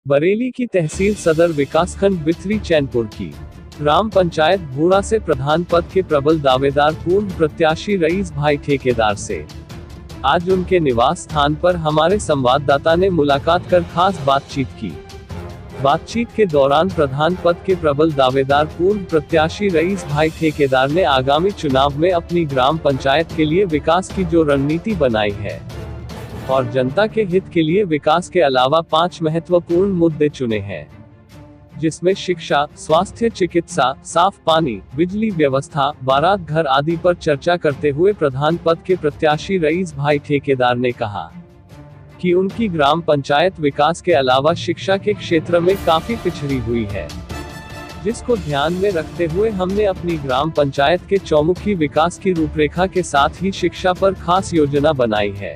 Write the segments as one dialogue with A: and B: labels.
A: बरेली की तहसील सदर विकासखंड बिथरी चैनपुर की ग्राम पंचायत भूड़ा से प्रधान पद के प्रबल दावेदार पूर्व प्रत्याशी रईस भाई ठेकेदार से आज उनके निवास स्थान पर हमारे संवाददाता ने मुलाकात कर खास बातचीत की। बातचीत के दौरान प्रधान पद के प्रबल दावेदार पूर्व प्रत्याशी रईस भाई ठेकेदार ने आगामी चुनाव में अपनी ग्राम पंचायत के लिए विकास की जो रणनीति बनाई है और जनता के हित के लिए विकास के अलावा 5 महत्वपूर्ण मुद्दे चुने हैं, जिसमें शिक्षा, स्वास्थ्य, चिकित्सा, साफ पानी, बिजली व्यवस्था, बारात घर आदि पर चर्चा करते हुए प्रधान पद के प्रत्याशी रईस भाई ठेकेदार ने कहा कि उनकी ग्राम पंचायत विकास के अलावा शिक्षा के क्षेत्र में काफी पिछड़ी हुई है, जिसको ध्यान में रखते हुए हमने अपनी ग्राम पंचायत के चौमुखी विकास की रूपरेखा के साथ ही शिक्षा पर खास योजना बनाई है।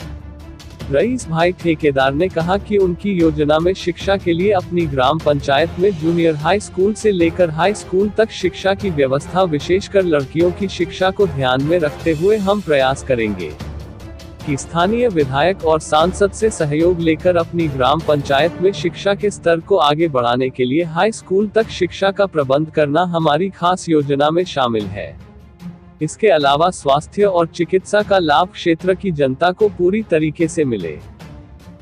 A: रईस भाई ठेकेदार ने कहा कि उनकी योजना में शिक्षा के लिए अपनी ग्राम पंचायत में जूनियर हाई स्कूल से लेकर हाई स्कूल तक शिक्षा की व्यवस्था, विशेषकर लड़कियों की शिक्षा को ध्यान में रखते हुए हम प्रयास करेंगे कि स्थानीय विधायक और सांसद से सहयोग लेकर अपनी ग्राम पंचायत में शिक्षा के स्तर को आगे बढ़ाने के लिए हाई स्कूल तक शिक्षा का प्रबंध करना हमारी खास योजना में शामिल है। इसके अलावा स्वास्थ्य और चिकित्सा का लाभ क्षेत्र की जनता को पूरी तरीके से मिले,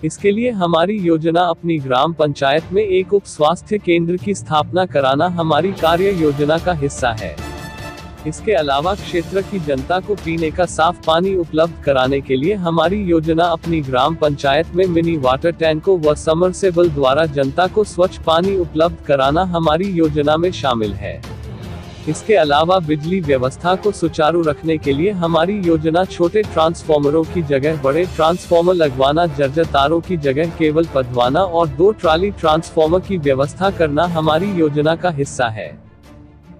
A: इसके लिए हमारी योजना अपनी ग्राम पंचायत में एक उप स्वास्थ्य केंद्र की स्थापना कराना हमारी कार्य योजना का हिस्सा है। इसके अलावा क्षेत्र की जनता को पीने का साफ पानी उपलब्ध कराने के लिए हमारी योजना अपनी ग्राम पंचायत में मिनी वाटर टैंकों व समरसेबल द्वारा जनता को स्वच्छ पानी उपलब्ध कराना हमारी योजना में शामिल है। इसके अलावा बिजली व्यवस्था को सुचारू रखने के लिए हमारी योजना छोटे ट्रांसफार्मरों की जगह बड़े ट्रांसफार्मर लगवाना, जर्जर तारों की जगह केबल पधवाना और 2 ट्राली ट्रांसफार्मर की व्यवस्था करना हमारी योजना का हिस्सा है।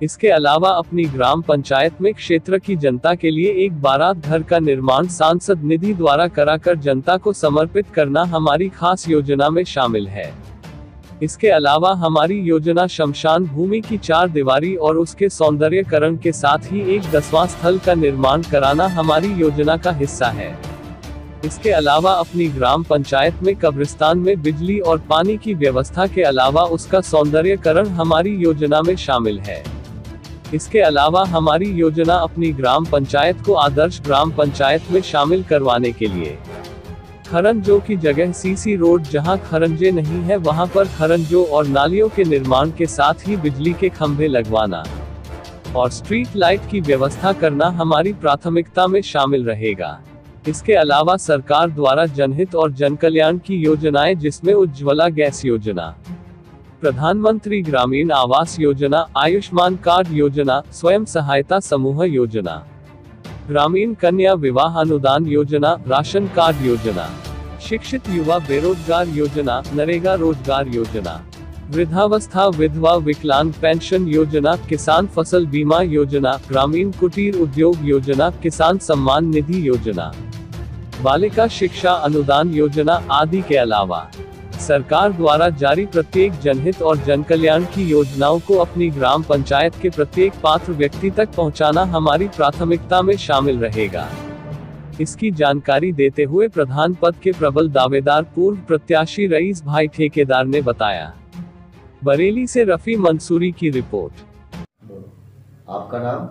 A: इसके अलावा अपनी ग्राम पंचायत में क्षेत्र की जनता के लिए एक बारात घर का निर्माण सांसद निधि द्वारा कराकर जनता को समर्पित करना हमारी खास योजना में शामिल है। इसके अलावा हमारी योजना शमशान भूमि की 4 दीवारी और उसके सौंदर्यकरण के साथ ही एक 10वां स्थल का निर्माण कराना हमारी योजना का हिस्सा है। इसके अलावा अपनी ग्राम पंचायत में कब्रिस्तान में बिजली और पानी की व्यवस्था के अलावा उसका सौंदर्यकरण हमारी योजना में शामिल है। इसके अलावा हमारी योजना अपनी ग्राम पंचायत को आदर्श ग्राम पंचायत में शामिल करवाने के लिए खरंजों की जगह सीसी रोड, जहां खरंजे नहीं है वहां पर खरंजों और नालियों के निर्माण के साथ ही बिजली के खंभे लगवाना और स्ट्रीट लाइट की व्यवस्था करना हमारी प्राथमिकता में शामिल रहेगा। इसके अलावा सरकार द्वारा जनहित और जनकल्याण की योजनाएं, जिसमें उज्ज्वला गैस योजना, प्रधानमंत्री ग्रामीण आवास योजना, आयुष्मान कार्ड योजना, स्वयं सहायता समूह योजना, ग्रामीण कन्या विवाह अनुदान योजना, राशन कार्ड योजना, शिक्षित युवा बेरोजगार योजना, नरेगा रोजगार योजना, वृद्धावस्था विधवा विकलांग पेंशन योजना, किसान फसल बीमा योजना, ग्रामीण कुटीर उद्योग योजना, किसान सम्मान निधि योजना, बालिका शिक्षा अनुदान योजना आदि के अलावा सरकार द्वारा जारी प्रत्येक जनहित और जनकल्याण की योजनाओं को अपनी ग्राम पंचायत के प्रत्येक पात्र व्यक्ति तक पहुंचाना हमारी प्राथमिकता में शामिल रहेगा। इसकी जानकारी देते हुए प्रधान पद के प्रबल दावेदार पूर्व प्रत्याशी रईस भाई ठेकेदार ने बताया। बरेली से रफी मंसूरी की रिपोर्ट।
B: आपका नाम?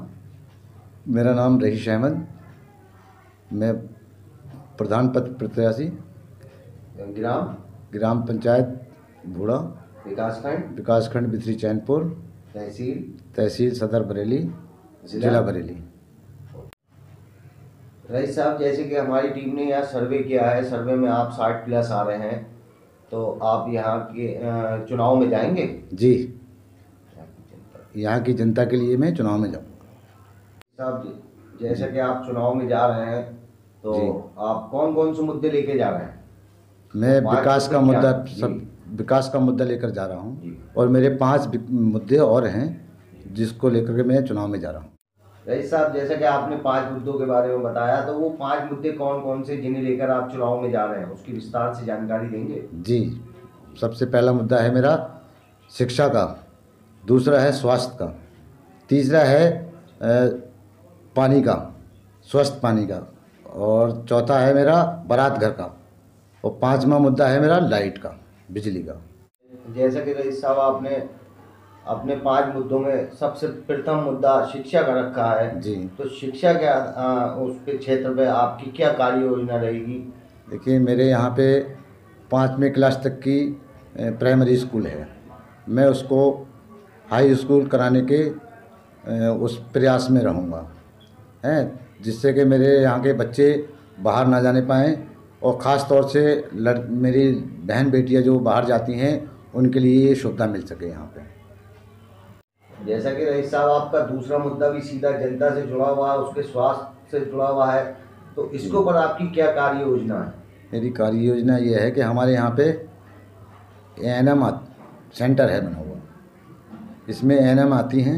C: मेरा नाम रईस अहमद, मैं प्रधान पद प्रत्याशी, ग्राम पंचायत भूड़ा, विकासखंड बिथरी चैनपुर, तहसील सदर बरेली, जिला बरेली।
B: रईस साहब, जैसे कि हमारी टीम ने यहाँ सर्वे किया है, सर्वे में आप 60+ आ रहे हैं, तो आप यहाँ के चुनाव में जाएंगे?
C: जी, यहाँ की जनता के लिए मैं चुनाव में जाऊँगा।
B: साहब, जैसे कि आप चुनाव में जा रहे हैं, तो आप कौन कौन से मुद्दे लेके जा रहे हैं?
C: मैं विकास का मुद्दा लेकर जा रहा हूँ और मेरे 5 मुद्दे और हैं जिसको लेकर के मैं चुनाव में जा रहा हूँ।
B: रईस साहब, जैसा कि आपने 5 मुद्दों के बारे में बताया, तो वो 5 मुद्दे कौन कौन से जिन्हें लेकर आप चुनाव में जा रहे हैं, उसकी विस्तार से जानकारी देंगे?
C: जी, सबसे पहला मुद्दा है मेरा शिक्षा का, दूसरा है स्वास्थ्य का, तीसरा है पानी का, स्वस्थ पानी का, और चौथा है मेरा बारात घर का, और 5वां मुद्दा है मेरा लाइट का, बिजली का।
B: जैसा कि रईस साहब आपने अपने 5 मुद्दों में सबसे प्रथम मुद्दा शिक्षा का रखा है
C: जी।
B: तो शिक्षा क्या उसके क्षेत्र पे आपकी क्या कार्य योजना रहेगी?
C: देखिए, मेरे यहाँ पे 5वीं क्लास तक की प्राइमरी स्कूल है। मैं उसको हाई स्कूल कराने के उस प्रयास में रहूँगा, हैं, जिससे कि मेरे यहाँ के बच्चे बाहर ना जाने पाएँ और ख़ास तौर से मेरी बहन बेटियाँ जो बाहर जाती हैं उनके लिए ये सुविधा मिल सके यहाँ पे।
B: जैसा कि रईस साहब आपका दूसरा मुद्दा भी सीधा जनता से जुड़ा हुआ है, उसके स्वास्थ्य से जुड़ा हुआ है, तो इसके ऊपर आपकी क्या कार्य योजना है?
C: मेरी कार्य योजना ये है कि हमारे यहाँ पे एएनएम सेंटर है बना हुआ, इसमें एएनएम आती हैं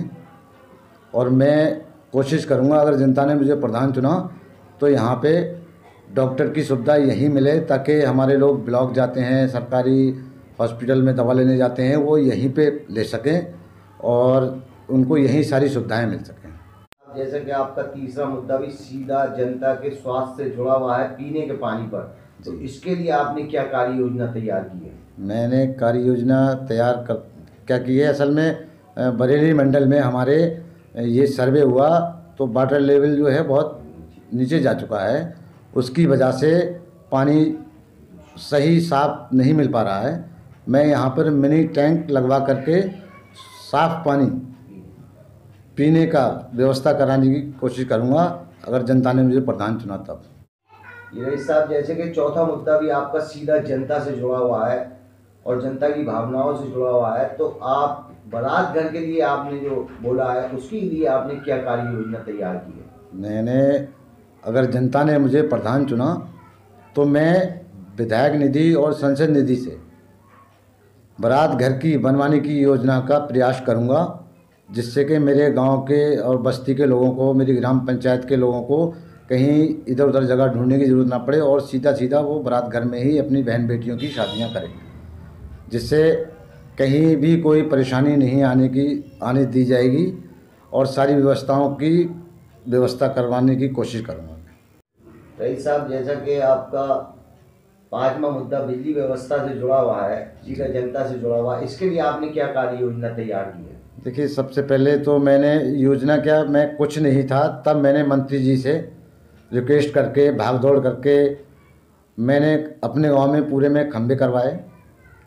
C: और मैं कोशिश करूँगा अगर जनता ने मुझे प्रधान चुना तो यहाँ पे डॉक्टर की सुविधा यहीं मिले, ताकि हमारे लोग ब्लॉक जाते हैं, सरकारी हॉस्पिटल में दवा लेने जाते हैं, वो यहीं पे ले सकें और उनको यहीं सारी सुविधाएं मिल सकें।
B: जैसे कि आपका तीसरा मुद्दा भी सीधा जनता के स्वास्थ्य से जुड़ा हुआ है, पीने के पानी पर, तो इसके लिए आपने क्या कार्य योजना तैयार की है?
C: मैंने कार्य योजना क्या की है, असल में बरेली मंडल में हमारे ये सर्वे हुआ तो वाटर लेवल जो है बहुत नीचे जा चुका है, उसकी वजह से पानी सही साफ नहीं मिल पा रहा है। मैं यहाँ पर मिनी टैंक लगवा करके साफ पानी पीने का व्यवस्था कराने की कोशिश करूँगा अगर जनता ने मुझे प्रधान चुना तब।
B: रईस साहब, जैसे कि चौथा मुद्दा भी आपका सीधा जनता से जुड़ा हुआ है और जनता की भावनाओं से जुड़ा हुआ है, तो आप बारात घर के लिए आपने जो बोला है उसके लिए आपने क्या कार्य योजना तैयार की है?
C: मैंने अगर जनता ने मुझे प्रधान चुना तो मैं विधायक निधि और संसद निधि से बारात घर की बनवाने की योजना का प्रयास करूंगा, जिससे कि मेरे गांव के और बस्ती के लोगों को, मेरी ग्राम पंचायत के लोगों को कहीं इधर उधर जगह ढूंढने की ज़रूरत ना पड़े और सीधा सीधा वो बारात घर में ही अपनी बहन बेटियों की शादियां करें, जिससे कहीं भी कोई परेशानी नहीं आने दी जाएगी और सारी व्यवस्थाओं की व्यवस्था करवाने की कोशिश करूँगा।
B: रईस साहब, जैसा कि आपका 5वां मुद्दा बिजली व्यवस्था से जुड़ा हुआ है, सीधा जनता से जुड़ा हुआ है, इसके लिए आपने क्या कार्य योजना तैयार की है?
C: देखिए, सबसे पहले तो मैंने योजना क्या, मैं कुछ नहीं था तब मैंने मंत्री जी से रिक्वेस्ट करके भाग दौड़ करके मैंने अपने गांव में पूरे में खंभे करवाए,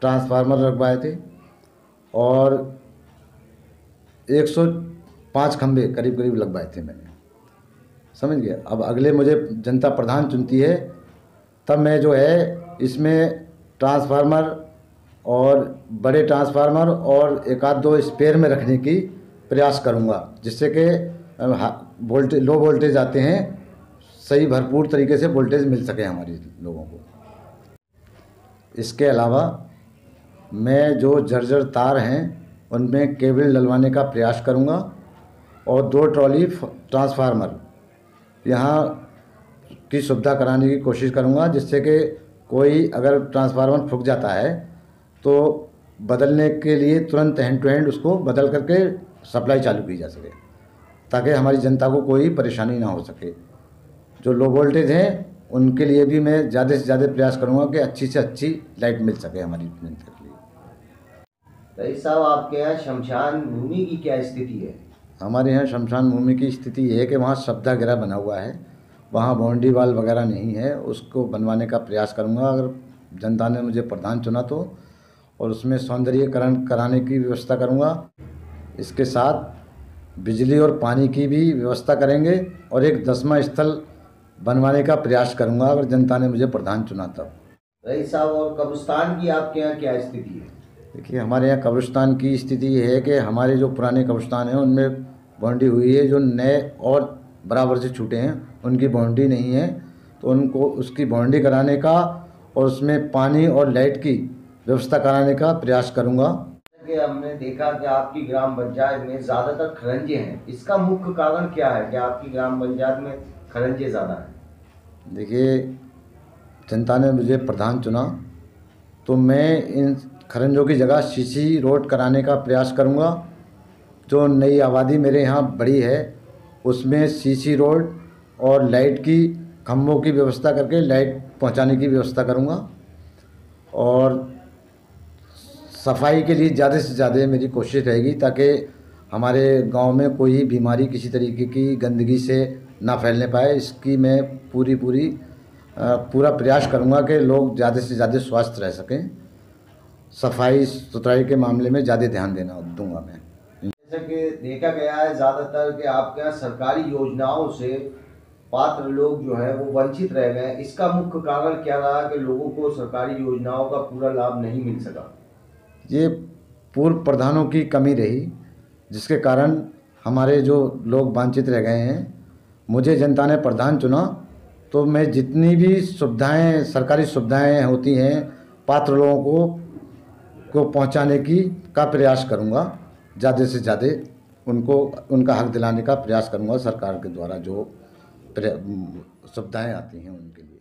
C: ट्रांसफार्मर लगवाए थे और 105 खंभे करीब करीब लगवाए थे मैंने, समझ गया। अब अगले मुझे जनता प्रधान चुनती है तब मैं जो है इसमें ट्रांसफार्मर और बड़े ट्रांसफार्मर और एक आध दो स्पेयर में रखने की प्रयास करूंगा, जिससे कि लो वोल्टेज आते हैं, सही भरपूर तरीके से वोल्टेज मिल सके हमारे लोगों को। इसके अलावा मैं जो जर्जर तार हैं उनमें केबल डलवाने का प्रयास करूंगा और 2 ट्रॉली ट्रांसफार्मर यहाँ की सुविधा कराने की कोशिश करूंगा, जिससे कि कोई अगर ट्रांसफार्मर फूक जाता है तो बदलने के लिए तुरंत हैंड टू हैंड उसको बदल करके सप्लाई चालू की जा सके, ताकि हमारी जनता को कोई परेशानी ना हो सके। जो लो वोल्टेज हैं उनके लिए भी मैं ज़्यादा से ज़्यादा प्रयास करूंगा कि अच्छी से अच्छी लाइट मिल सके हमारी जनता के लिए।
B: रईस साहब, आपके यहाँ शमशान भूमि की क्या स्थिति है?
C: हमारे यहाँ शमशान भूमि की स्थिति ये है कि वहाँ सब्जा गिरा बना हुआ है, वहाँ बाउंड्री वाल वगैरह नहीं है, उसको बनवाने का प्रयास करूँगा अगर जनता ने मुझे प्रधान चुना तो, और उसमें सौंदर्यीकरण कराने की व्यवस्था करूँगा। इसके साथ बिजली और पानी की भी व्यवस्था करेंगे और एक 10वां स्थल बनवाने का प्रयास करूँगा अगर जनता ने मुझे प्रधान चुना तब।
B: रईस साहब, और कब्रिस्तान की आपके यहाँ क्या स्थिति है?
C: देखिए, हमारे यहाँ कब्रिस्तान की स्थिति ये है कि हमारे जो पुराने कब्रिस्तान हैं उनमें बाउंड्री हुई है, जो नए और बराबर से छूटे हैं उनकी बाउंड्री नहीं है, तो उनको उसकी बाउंड्री कराने का और उसमें पानी और लाइट की व्यवस्था कराने का प्रयास करूँगा।
B: कि हमने देखा कि आपकी ग्राम पंचायत में ज़्यादातर खरंजे हैं, इसका मुख्य कारण क्या है कि आपकी ग्राम पंचायत में खरंजे ज़्यादा हैं?
C: देखिए, जनता ने मुझे प्रधान चुना तो मैं इन खरंजों की जगह सीसी रोड कराने का प्रयास करूँगा। जो नई आबादी मेरे यहाँ बढ़ी है उसमें सीसी रोड और लाइट की खंभों की व्यवस्था करके लाइट पहुँचाने की व्यवस्था करूँगा और सफाई के लिए ज़्यादा से ज़्यादा मेरी कोशिश रहेगी ताकि हमारे गांव में कोई बीमारी किसी तरीके की गंदगी से ना फैलने पाए। इसकी मैं पूरा प्रयास करूंगा कि लोग ज़्यादा से ज़्यादा स्वस्थ रह सकें। सफाई सुथराई के मामले में ज़्यादा ध्यान दूंगा मैं।
B: जैसा कि देखा गया है ज़्यादातर कि आपके यहाँ सरकारी योजनाओं से पात्र लोग जो है वो वंचित रह गए। इसका मुख्य कारण क्या रहा कि लोगों को सरकारी योजनाओं का पूरा लाभ नहीं मिल सका?
C: ये पूर्व प्रधानों की कमी रही, जिसके कारण हमारे जो लोग वंचित रह गए हैं। मुझे जनता ने प्रधान चुना तो मैं जितनी भी सुविधाएं, सरकारी सुविधाएं होती हैं पात्र लोगों को पहुंचाने का प्रयास करूंगा। ज़्यादा से ज़्यादा उनको उनका हक दिलाने का प्रयास करूंगा। सरकार के द्वारा जो सुविधाएं आती हैं उनके लिए।